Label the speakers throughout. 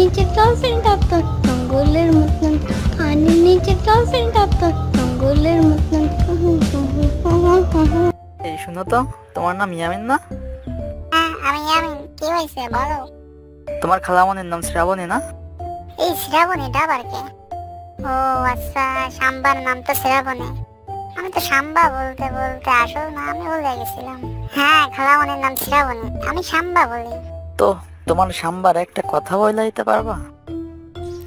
Speaker 1: নিচে গার্লফ্রেন্ড আপনার জঙ্গলের মতন, পানির নিচে গার্লফ্রেন্ড আপনার জঙ্গলের মতন।
Speaker 2: এই শুনো তো, তোমার নাম ইয়ামিন না?
Speaker 3: হ্যাঁ আমি ইয়ামিন। কি হয়েছে বলো?
Speaker 2: তোমার খালামণির নাম শ্রাবণী না?
Speaker 3: এই শ্রাবণীটা আবার কে? ও আচ্ছা, শাম্বার নাম তো শ্রাবণী। আমি তো শাম্বা বলতে বলতে আসল নামই ভুলে গেছিলাম। হ্যাঁ খালামণির নাম শ্রাবণী, আমি শাম্বা বলি।
Speaker 2: তো তোমার সাম্বার একটা কথা বলাইতে পারবা?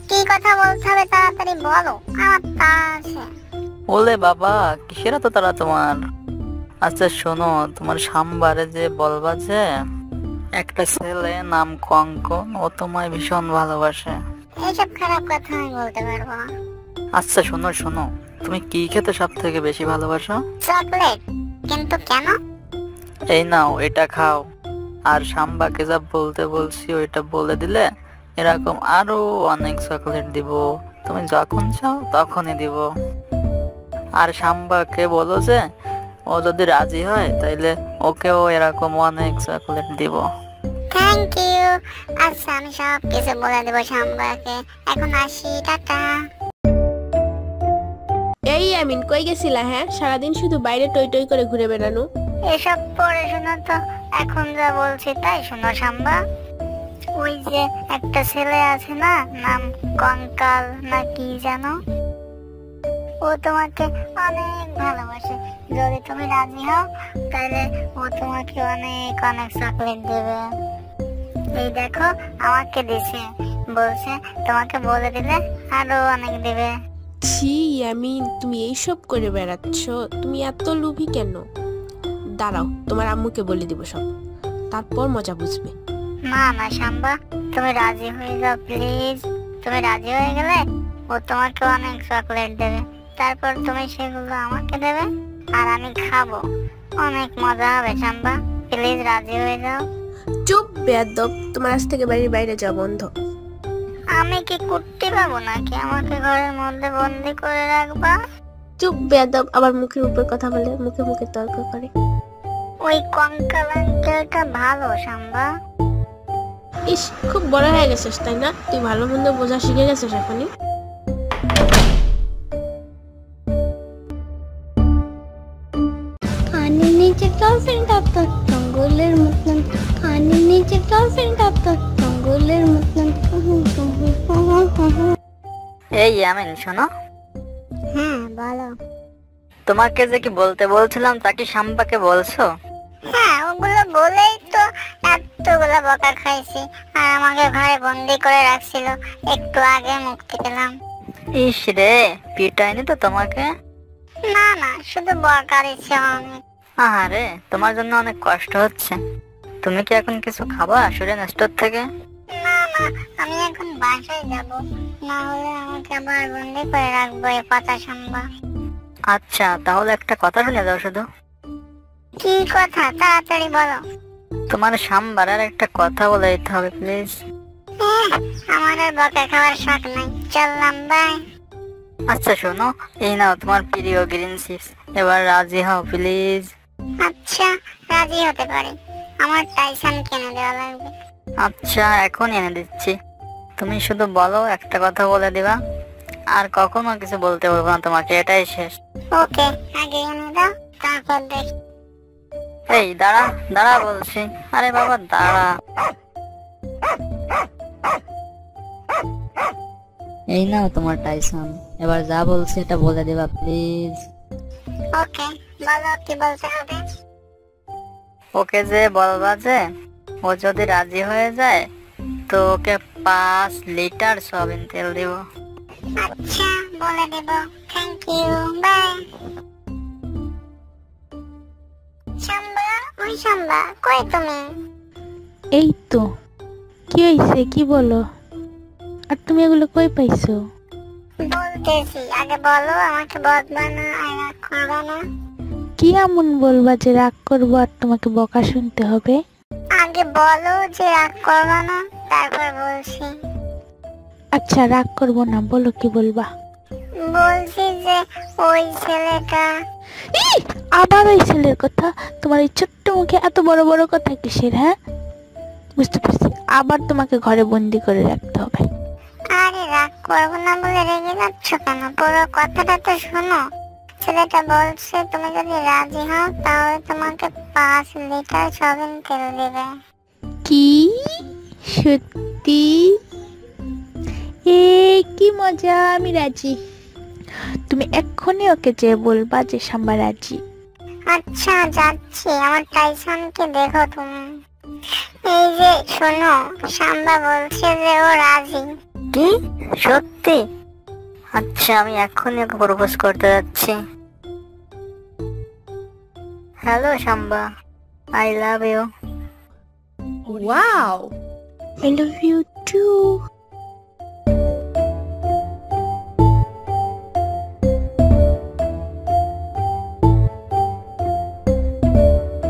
Speaker 3: কি কথা বলতে হবে তাড়াতাড়ি বলো, আমার তা আছে।
Speaker 2: ওলে বাবা, কিসের তো তারা তোমার? আচ্ছা শোনো, তোমার সাম্বারে যে বলবা যে একটা ছেলে নাম কঙ্কন, ও তোমায় ভীষণ ভালোবাসে।
Speaker 3: এইসব খারাপ কথা আমি বলতে পারবো না।
Speaker 2: আচ্ছা শোনো শোনো, তুমি কি খেতে সব থেকে বেশি ভালোবাসো?
Speaker 3: চকলেট। কিন্তু কেন?
Speaker 2: এই নাও এটা খাও। আর সাম্বাকে যা বলতে বলছি ওইটা বলে দিলে এরকম আরো অনেক চকলেট দিব, তুমি যখন চাও তখনই দিব। আর সাম্বাকে বলো যে ও যদি রাজি হয় তাইলে ওকেও এরকম অনেক চকলেট দিব।
Speaker 3: Thank you. আচ্ছা আমি সব কিছু বলে দেবো শাম্বাকে। এখন আসি, টাটা।
Speaker 4: এই আমিন, কই গেছিলা? হ্যাঁ, সারাদিন শুধু বাইরে টই টই করে ঘুরে বেড়ানো।
Speaker 3: এসব পড়ে শোনো তো, এখন যা বলছি তাই শোনো শাম্বা। ওই যে একটা ছেলে আছে না, নাম কঙ্কাল না কি জানো, ও তোমাকে অনেক ভালোবাসে। যদি তুমি রাজি হও তাহলে ও তোমাকে অনেক অনেক চকলেট দেবে। এই দেখো আমাকে দিছে, বলছে তোমাকে বলে দিলে আরো অনেক দেবে।
Speaker 4: ছি আমিন, তুমি এইসব করে বেড়াচ্ছ, তুমি এত লোভী কেন? দাঁড়াও, তোমার আম্মুকে বলে দিব সব, তারপর মজা বুঝবে।
Speaker 3: না না শাম্বা, তুমি রাজি হয়ে যাও প্লিজ। তুমি রাজি হয়ে গেলে ও তোমাকে অনেক চকলেট দেবে, তারপর তুমি সেগুলো আমাকে দেবে আর আমি খাবো। অনেক মজা হবে শাম্বা, প্লিজ রাজি হয়ে যাও।
Speaker 4: চুপ বেয়াদব, তোমার আজ থেকে বাড়ির বাইরে যাওয়া বন্ধ।
Speaker 3: আমি কি কুট্টি পাবো নাকি আমাকে ঘরের মধ্যে বন্দি করে রাখবা?
Speaker 4: চুপ বেয়াদব, আবার মুখের উপর কথা বলে, মুখে মুখে তর্ক করে।
Speaker 3: ওই কঙ্কাল আঙ্কেলটা ভালো শাম্বা।
Speaker 4: ইস, খুব বড় হয়ে গেছিস তাই না? তুই ভালো মন্দ বোঝা শিখে গেছিস এখনই।
Speaker 1: পানির নিচে গার্লফ্রেন্ড আপনার জঙ্গলের মতন, পানির নিচে গার্লফ্রেন্ড আপনার জঙ্গলের মতন।
Speaker 2: এই ইয়ামিন শোনো,
Speaker 3: হ্যাঁ বলো।
Speaker 2: তোমাকে যে কি বলতে বলছিলাম তা কি সাম্বাকে বলছো?
Speaker 3: হ্যাঁ ওগুলো বলেই তো এতগুলো বকা খাইছি, আর আমাকে ঘরে বন্দি করে রাখছিল। একটু আগে মুক্তি পেলাম।
Speaker 2: ইস রে, পিটাইনি তো তোমাকে?
Speaker 3: না না, শুধু বকা দিচ্ছে অনেক।
Speaker 2: আরে তোমার জন্য অনেক কষ্ট হচ্ছে। তুমি কি এখন কিছু খাবা সুরেন স্টোর থেকে?
Speaker 3: না না, আমি এখন বাসায় যাব, না হলে আমাকে আবার বন্দি করে রাখবো এই পচা শাম্বা।
Speaker 2: আচ্ছা তাহলে একটা কথা শুনে যাও শুধু।
Speaker 3: কি কথা, তাড়াতাড়ি বলো।
Speaker 2: তোমার সাম্বার আর একটা কথা বলে দিতে হবে প্লিজ।
Speaker 3: আমার আর বকা খাওয়ার শখ নাই, চললাম, বাই।
Speaker 2: আচ্ছা শোনো, এই নাও তোমার প্রিয় গ্রিন চিপস, এবার রাজি হও প্লিজ।
Speaker 3: আচ্ছা রাজি হতে পারি, আমার টাইসান কিনে দেওয়া লাগবে।
Speaker 2: আচ্ছা এখন এনে দিচ্ছি, তুমি শুধু বলো, একটা কথা বলে দিবা, আর কখনো কিছু বলতে বলবো না তোমাকে, এটাই শেষ।
Speaker 3: ওকে, আগে এনে দাও তারপর দেখি।
Speaker 2: এই দাঁড়া দাঁড়া বলছি, আরে বাবা দাঁড়া। এই নাও তোমার টাইসন, এবার যা বলছি এটা বলে দিবা প্লিজ।
Speaker 3: ওকে, বলো কি বলতে হবে।
Speaker 2: ওকে যে বলবা যে ও যদি রাজি হয়ে যায় তো ওকে 5 লিটার সয়াবিন তেল দিব।
Speaker 3: আচ্ছা বলে দেব, থ্যাংক ইউ, বাই। শাম্বা, ওই শাম্বা, কই তুমি?
Speaker 5: এই তো। কি হইছে, কি বলো? আর তুমি এগুলো কই পাইছো?
Speaker 3: বলতেছি, আগে বলো, আমাকে বদবা না আর রাগ করবা না।
Speaker 5: কি এমন বলবা যে রাগ করবো আর তোমাকে বকা শুনতে হবে?
Speaker 3: আগে বলো যে রাগ করবা না, তারপর বলছি।
Speaker 5: আচ্ছা রাগ করবো না, বলো কি বলবা।
Speaker 3: বলছি যে ওই ছেলেটা।
Speaker 5: আবার ওই ছেলের কথা? তোমার এই ছোট্ট মুখে এত বড় বড় কথা কিসের? হ্যাঁ বুঝতে পারছি, আবার তোমাকে ঘরে বন্দি করে রাখতে হবে।
Speaker 3: করবো না বলে রেগে যাচ্ছ কেন? পুরো কথাটা তো শোনো। ছেলেটা বলছে তুমি যদি রাজি হও তাহলে তোমাকে 5 লিটার সয়াবিন তেল দেবে।
Speaker 5: কি সত্যি? এ কি মজা, আমি রাজি। তুমি এক্ষুনি ওকে যে বলবা যে সাম্বা রাজি।
Speaker 3: আচ্ছা যাচ্ছি, আমার টাইসনকে দেখো তুমি। এই যে শোনো, সাম্বা বলছে যে ও রাজি।
Speaker 6: কি সত্যি? আচ্ছা আমি এক্ষুনি ওকে প্রপোজ করতে যাচ্ছি। Hello Samba, I love you.
Speaker 4: Wow,
Speaker 5: I love you too.